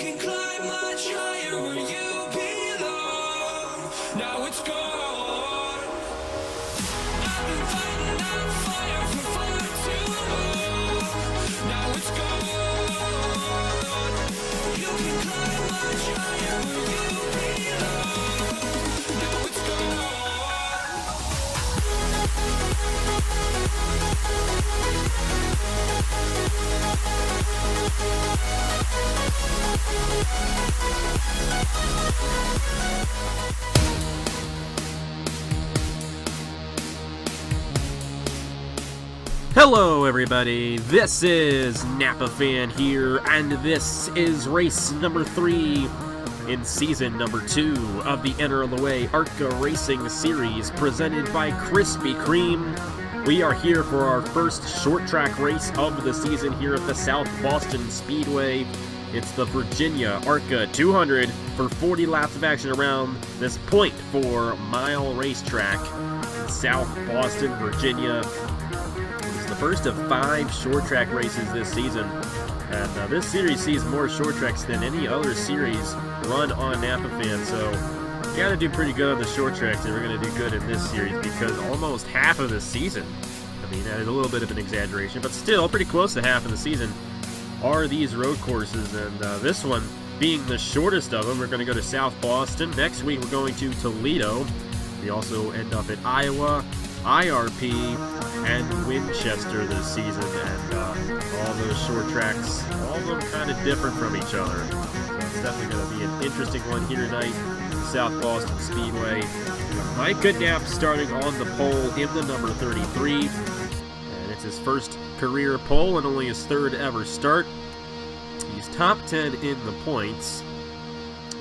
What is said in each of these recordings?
can climb much higher where you belong. Now it's gone. I've been fighting that fire for far too long. Now it's gone. You can climb much higher where you belong. Now it's gone. Hello everybody, this is Napa Fan here, and this is race number 3 in season number 2 of the NRLOA ARCA Racing Series presented by Krispy Kreme. We are here for our first short track race of the season here at the South Boston Speedway. It's the Virginia ARCA 200 for 40 laps of action around this .4-mile racetrack in South Boston, Virginia. It's the first of 5 short track races this season, and this series sees more short tracks than any other series run on Napa Fan, so you gotta do pretty good on the short tracks if we're gonna do good in this series, because almost half of the season, I mean that is a little bit of an exaggeration, but still pretty close to half of the season are these road courses, and this one being the shortest of them. We're going to go to South Boston. Next week we're going to Toledo. We also end up at Iowa, IRP, and Winchester this season, and all those short tracks, all of them kind of different from each other. So it's definitely going to be an interesting one here tonight, South Boston Speedway. Micah Knapp starting on the pole in the number 33, and it's his first career pole and only his 3rd ever start. He's top 10 in the points.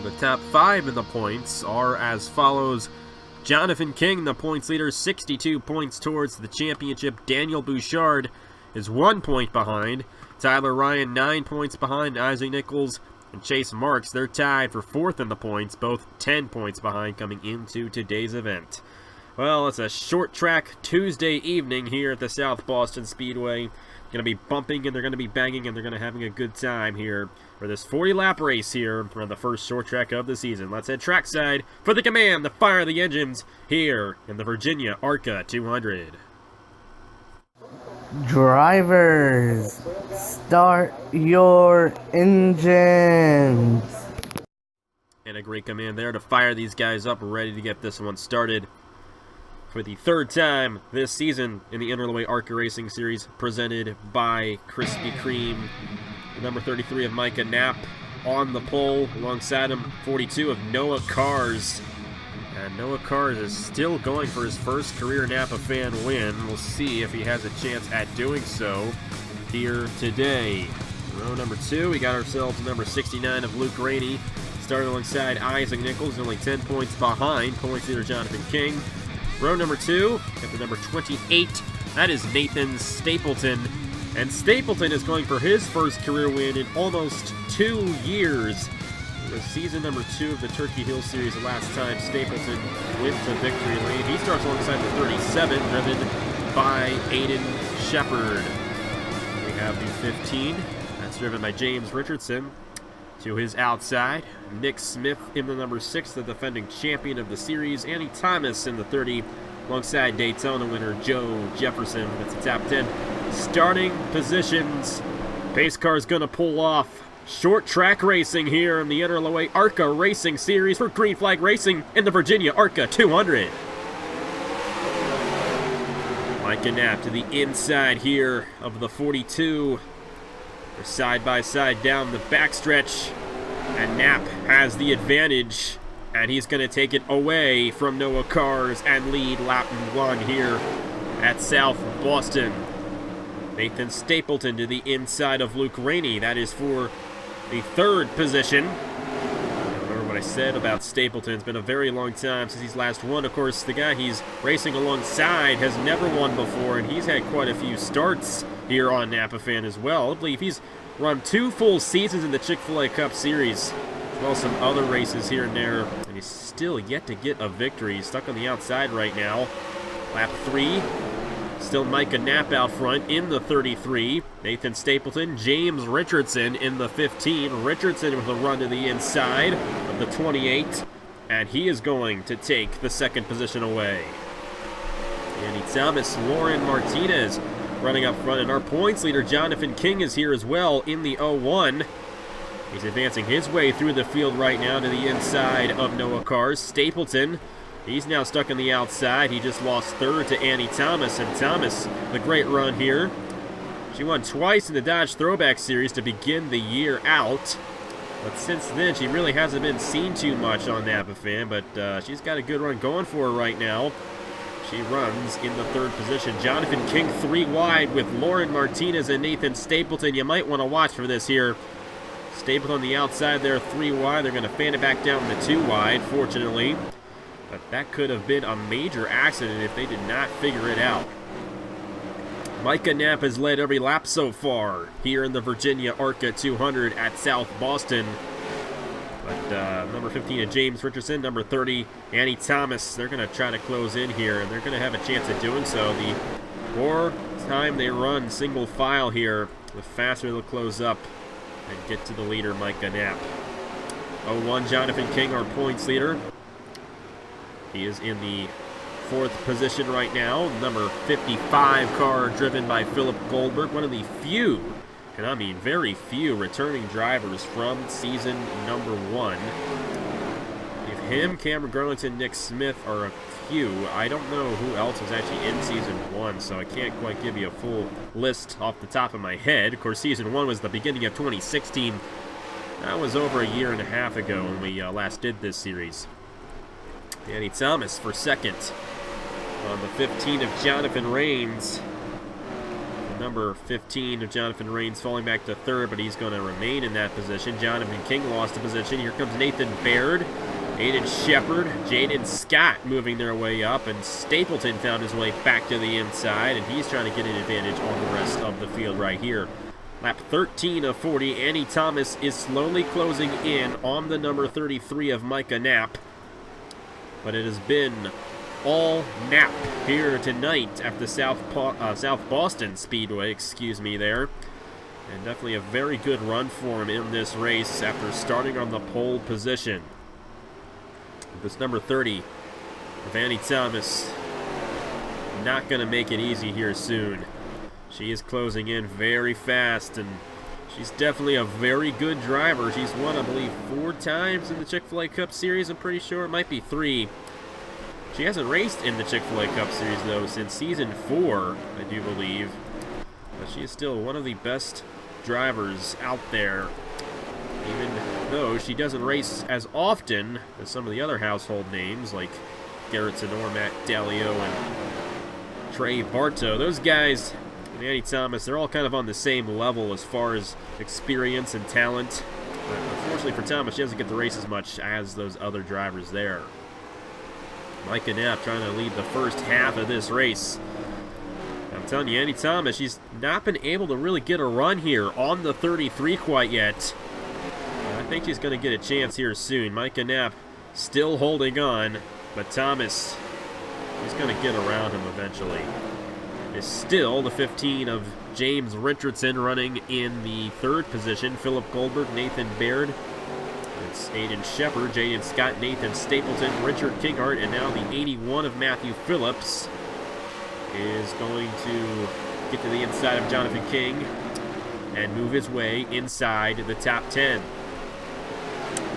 The top 5 in the points are as follows: Jonathan King, the points leader, 62 points towards the championship. Daniel Bouchard is 1 point behind. Tyler Ryan, 9 points behind. Isaac Nichols and Chase Marks, they're tied for 4th in the points, both 10 points behind coming into today's event. Well, it's a short track Tuesday evening here at the South Boston Speedway. Going to be bumping, and they're going to be banging, and they're going to be having a good time here for this 40-lap race here on the first short track of the season. Let's head trackside for the command to fire the engines here in the Virginia ARCA 200. Drivers, start your engines. And a great command there to fire these guys up, ready to get this one started for the 3rd time this season in the NRLOA ARCA Racing Series, presented by Krispy Kreme. The number 33 of Micah Knapp on the pole, alongside him 42 of Noah Kars. And Noah Kars is still going for his first career Napa Fan win. We'll see if he has a chance at doing so here today. Row number 2, we got ourselves number 69 of Luke Rainey, starting alongside Isaac Nichols, only 10 points behind points leader Jonathan King. Row number 2, got the number 28, that is Nathan Stapleton. And Stapleton is going for his first career win in almost 2 years. It was season number 2 of the Turkey Hill Series, the last time Stapleton went to victory lane. He starts alongside the 37, driven by Aiden Shepard. We have the 15, that's driven by James Richardson. To his outside, Nick Smith in the number 6, the defending champion of the series. Annie Thomas in the 30, alongside Daytona winner Joe Jefferson. That's the top 10 starting positions. Pace car's gonna pull off. Short track racing here in the NRLOA ARCA Racing Series for Green Flag Racing in the Virginia ARCA 200. Micah Knapp to the inside here of the 42. They're side by side down the backstretch, and Knapp has the advantage, and he's going to take it away from Noah Kars and lead lap 1 here at South Boston. Nathan Stapleton to the inside of Luke Rainey. That is for the 3rd position. Remember what I said about Stapleton. It's been a very long time since he's last won. Of course, the guy he's racing alongside has never won before, and he's had quite a few starts here on Napa Fan as well. I believe he's run 2 full seasons in the Chick-fil-A Cup Series, as well as some other races here and there, and he's still yet to get a victory. He's stuck on the outside right now. Lap 3, Still Micah Knapp out front in the 33. Nathan Stapleton, James Richardson in the 15. Richardson with a run to the inside of the 28. And he is going to take the second position away. Andy Thomas, Lauren Martinez running up front. And our points leader, Jonathan King, is here as well in the 01. He's advancing his way through the field right now to the inside of Noah Cars. Stapleton, he's now stuck on the outside. He just lost third to Annie Thomas. And Thomas, the great run here. She won twice in the Dodge Throwback Series to begin the year out. But since then, she really hasn't been seen too much on Napa Fan. But she's got a good run going for her right now. She runs in the third position. Jonathan King 3 wide with Lauren Martinez and Nathan Stapleton. You might want to watch for this here. Stapleton on the outside there, 3 wide. They're going to fan it back down to 2 wide, fortunately. But that could have been a major accident if they did not figure it out. Micah Knapp has led every lap so far here in the Virginia ARCA 200 at South Boston. But number 15 is James Richardson, number 30, Annie Thomas. They're going to try to close in here, and they're going to have a chance at doing so. The more time they run single file here, the faster they'll close up and get to the leader, Micah Knapp. 01, Jonathan King, our points leader. He is in the 4th position right now. Number 55 car driven by Philip Goldberg, one of the few, and I mean very few, returning drivers from season number 1. If him, Cameron Garlington, Nick Smith are a few, I don't know who else was actually in season 1, so I can't quite give you a full list off the top of my head. Of course, season 1 was the beginning of 2016. That was over a year and a half ago when we last did this series. Annie Thomas for second on the 15 of Jonathan Rains. The number 15 of Jonathan Rains falling back to third, but he's going to remain in that position. Jonathan King lost a position. Here comes Nathan Baird, Aiden Shepard, Jaden Scott moving their way up, and Stapleton found his way back to the inside, and he's trying to get an advantage on the rest of the field right here. Lap 13 of 40, Annie Thomas is slowly closing in on the number 33 of Micah Knapp. But it has been all Knapp here tonight at the South Boston Speedway, excuse me there. And definitely a very good run for him in this race after starting on the pole position. This number 30 of Annie Thomas not going to make it easy here soon. She is closing in very fast, and she's definitely a very good driver. She's won, I believe, 4 times in the Chick-fil-A Cup Series. I'm pretty sure it might be 3. She hasn't raced in the Chick-fil-A Cup Series, though, since season 4, I do believe. But she is still one of the best drivers out there, even though she doesn't race as often as some of the other household names, like Garrett Tenor, Matt Dalio, and Trey Bartow. Those guys, and Annie Thomas, they're all kind of on the same level as far as experience and talent. But unfortunately for Thomas, she doesn't get to race as much as those other drivers there. Micah Knapp trying to lead the first half of this race. I'm telling you, Annie Thomas, she's not been able to really get a run here on the 33 quite yet. I think she's going to get a chance here soon. Micah Knapp still holding on, but Thomas, he's going to get around him eventually. Is still the 15 of James Richardson running in the 3rd position. Philip Goldberg, Nathan Baird. It's Aiden Shepard, Jaden Scott, Nathan Stapleton, Richard Kinghart, and now the 81 of Matthew Phillips is going to get to the inside of Jonathan King and move his way inside the top 10.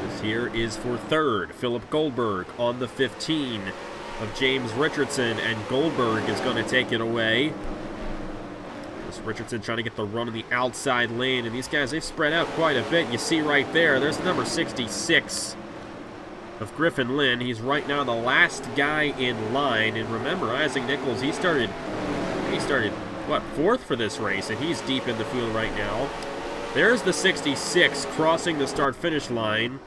This here is for 3rd, Philip Goldberg on the 15 of James Richardson, and Goldberg is going to take it away. This Richardson trying to get the run on the outside lane, and these guys, they've spread out quite a bit. You see right there's number 66 of Griffin Lynn. He's right now the last guy in line, and remember, Isaac Nichols, he started what, 4th for this race, and he's deep in the field right now. There's the 66 crossing the start-finish line.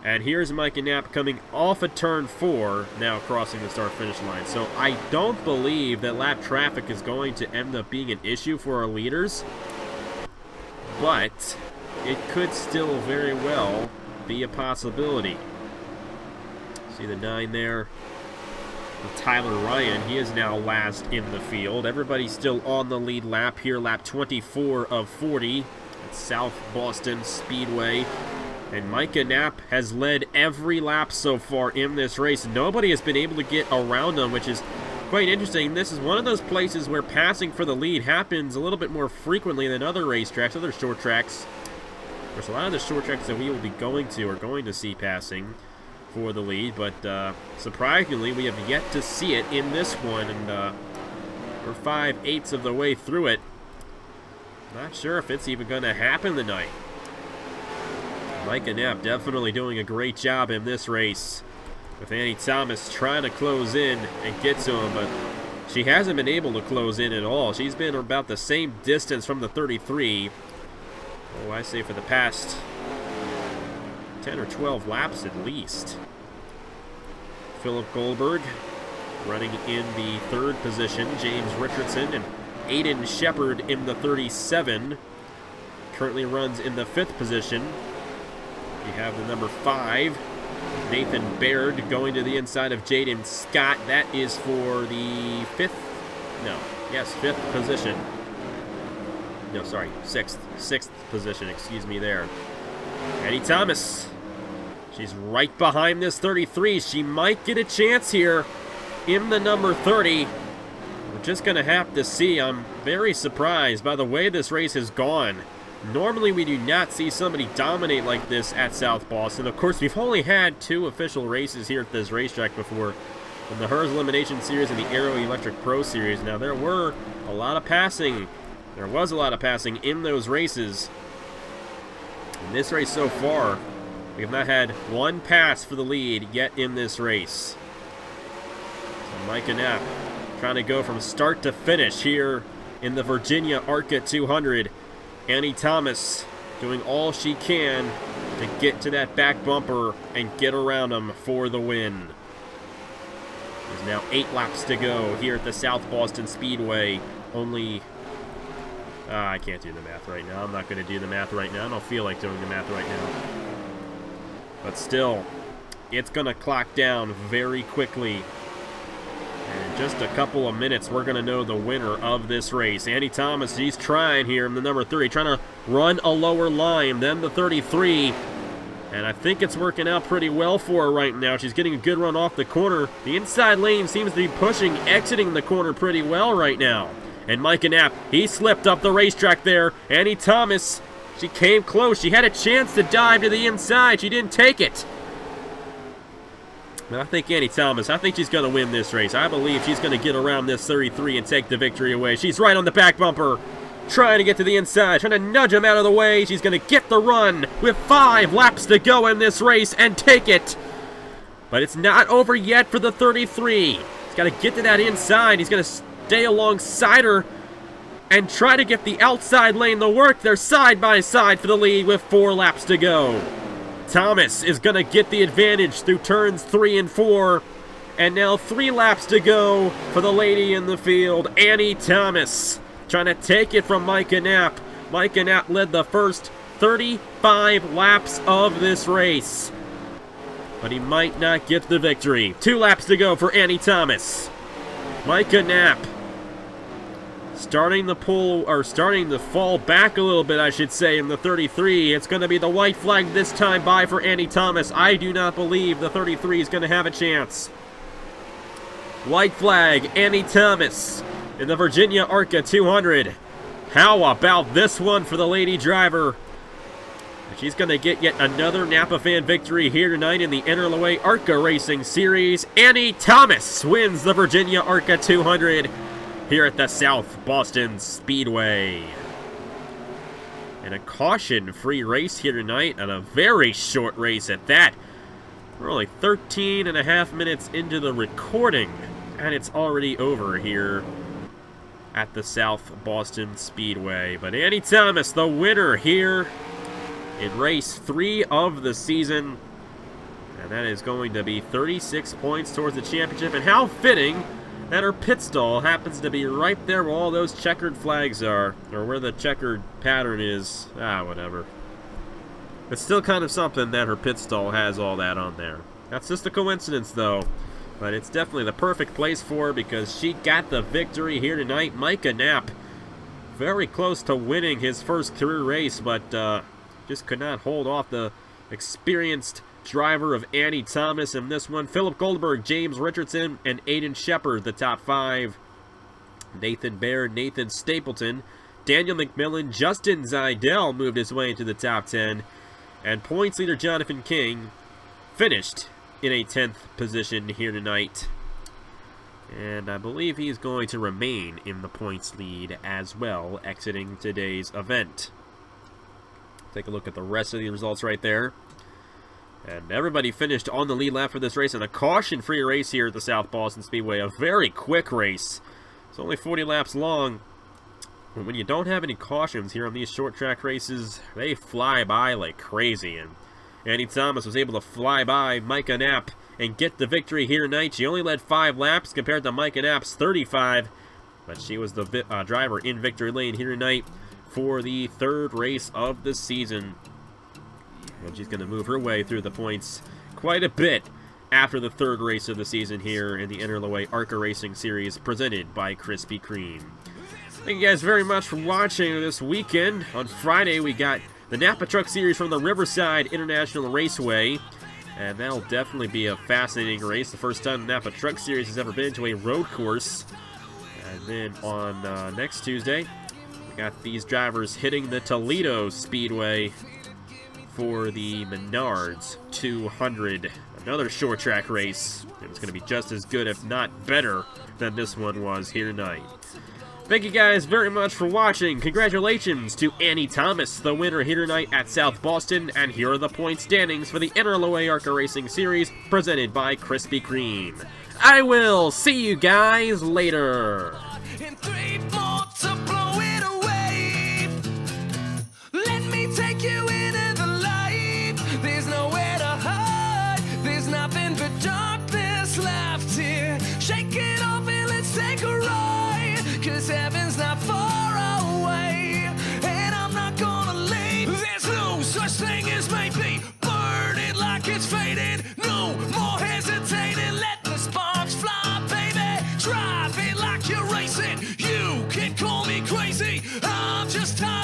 And here's Micah Knapp coming off of turn 4, now crossing the start-finish line. So I don't believe that lap traffic is going to end up being an issue for our leaders. But it could still very well be a possibility. See the 9 there? Tyler Ryan. He is now last in the field. Everybody's still on the lead lap here, lap 24 of 40 at South Boston Speedway. And Micah Knapp has led every lap so far in this race. Nobody has been able to get around him, which is quite interesting. This is one of those places where passing for the lead happens a little bit more frequently than other racetracks, other short tracks. There's a lot of the short tracks that we will be going to are going to see passing for the lead, but surprisingly, we have yet to see it in this one, and we're 5/8 of the way through it. Not sure if it's even going to happen tonight. Micah Knapp definitely doing a great job in this race, with Annie Thomas trying to close in and get to him, but she hasn't been able to close in at all. She's been about the same distance from the 33. Oh, I say for the past 10 or 12 laps at least. Philip Goldberg running in the 3rd position. James Richardson and Aiden Shepard in the 37. Currently runs in the 5th position. You have the number 5, Nathan Baird, going to the inside of Jaden Scott. That is for the 5th position. No, sorry, 6th position, excuse me there. Annie Thomas, she's right behind this 33. She might get a chance here in the number 30. We're just going to have to see. I'm very surprised by the way this race has gone. Normally, we do not see somebody dominate like this at South Boston. Of course, we've only had 2 official races here at this racetrack before, in the Hers Elimination Series and the Aero Electric Pro Series. Now, there was a lot of passing in those races. In this race so far, we have not had one pass for the lead yet in this race. So Micah Knapp trying to go from start to finish here in the Virginia ARCA 200. Annie Thomas doing all she can to get to that back bumper and get around him for the win. There's now 8 laps to go here at the South Boston Speedway. Only... I can't do the math right now. I'm not going to do the math right now. I don't feel like doing the math right now. But still, it's going to clock down very quickly. And in just a couple of minutes, we're going to know the winner of this race. Annie Thomas, she's trying here in the number 30, trying to run a lower line than the 33. And I think it's working out pretty well for her right now. She's getting a good run off the corner. The inside lane seems to be pushing, exiting the corner pretty well right now. And Micah Knapp, he slipped up the racetrack there. Annie Thomas, she came close. She had a chance to dive to the inside. She didn't take it. I think Annie Thomas, I think she's going to win this race. I believe she's going to get around this 33 and take the victory away. She's right on the back bumper, trying to get to the inside, trying to nudge him out of the way. She's going to get the run with 5 laps to go in this race and take it. But it's not over yet for the 33. He's got to get to that inside. He's going to stay alongside her and try to get the outside lane to work. They're side by side for the lead with 4 laps to go. Thomas is going to get the advantage through turns 3 and 4. And now 3 laps to go for the lady in the field, Annie Thomas, trying to take it from Micah Knapp. Micah Knapp led the first 35 laps of this race, but he might not get the victory. 2 laps to go for Annie Thomas. Micah Knapp starting to fall back a little bit, I should say, in the 33. It's going to be the white flag this time by for Annie Thomas. I do not believe the 33 is going to have a chance. White flag, Annie Thomas in the Virginia ARCA 200. How about this one for the lady driver? She's going to get yet another Napa fan victory here tonight in the NRLOA ARCA Racing Series. Annie Thomas wins the Virginia ARCA 200 here at the South Boston Speedway. And a caution-free race here tonight, and a very short race at that. We're only 13 and a half minutes into the recording, and it's already over here at the South Boston Speedway. But Annie Thomas, the winner here in race 3 of the season. And that is going to be 36 points towards the championship. And how fitting that her pit stall happens to be right there where all those checkered flags are, or where the checkered pattern is. Whatever. It's still kind of something that her pit stall has all that on there. That's just a coincidence, though. but it's definitely the perfect place for her because she got the victory here tonight. Micah Knapp, very close to winning his first career race, but just could not hold off the experienced driver of Annie Thomas in this one. Philip Goldberg, James Richardson, and Aiden Shepard, the top 5. Nathan Baird, Nathan Stapleton, Daniel McMillan, Justin Zidell moved his way into the top 10. And points leader Jonathan King finished in a 10th position here tonight. And I believe he's going to remain in the points lead as well, exiting today's event. Take a look at the rest of the results right there. And everybody finished on the lead lap for this race, and a caution-free race here at the South Boston Speedway. A very quick race. It's only 40 laps long. But when you don't have any cautions here on these short track races, they fly by like crazy. And Annie Thomas was able to fly by Micah Knapp and get the victory here tonight. She only led 5 laps compared to Micah Knapp's 35. But she was the driver in victory lane here tonight for the 3rd race of the season. And she's going to move her way through the points quite a bit after the 3rd race of the season here in the NRLOA ARCA Racing Series presented by Krispy Kreme. Thank you guys very much for watching this weekend. On Friday, we got the Napa Truck Series from the Riverside International Raceway. And that'll definitely be a fascinating race. The first time the Napa Truck Series has ever been to a road course. And then on next Tuesday, we got these drivers hitting the Toledo Speedway for the Menards 200. Another short track race. It was going to be just as good, if not better, than this one was here tonight. Thank you guys very much for watching. Congratulations to Annie Thomas, the winner here tonight at South Boston. And here are the point standings for the NRLOA ARCA Racing Series presented by Krispy Kreme. I will see you guys later. And 3 more to blow it away. Let me take you into the light. There's nowhere to hide. There's nothing but darkness left here. Shake it off and let's take a ride. 'Cause heaven's not far away. And I'm not gonna leave. There's no such thing as maybe. Burn it like it's fading. No more hesitating. Let the sparks fly, baby. Drive it like you're racing. You can call me crazy. I'm just tired.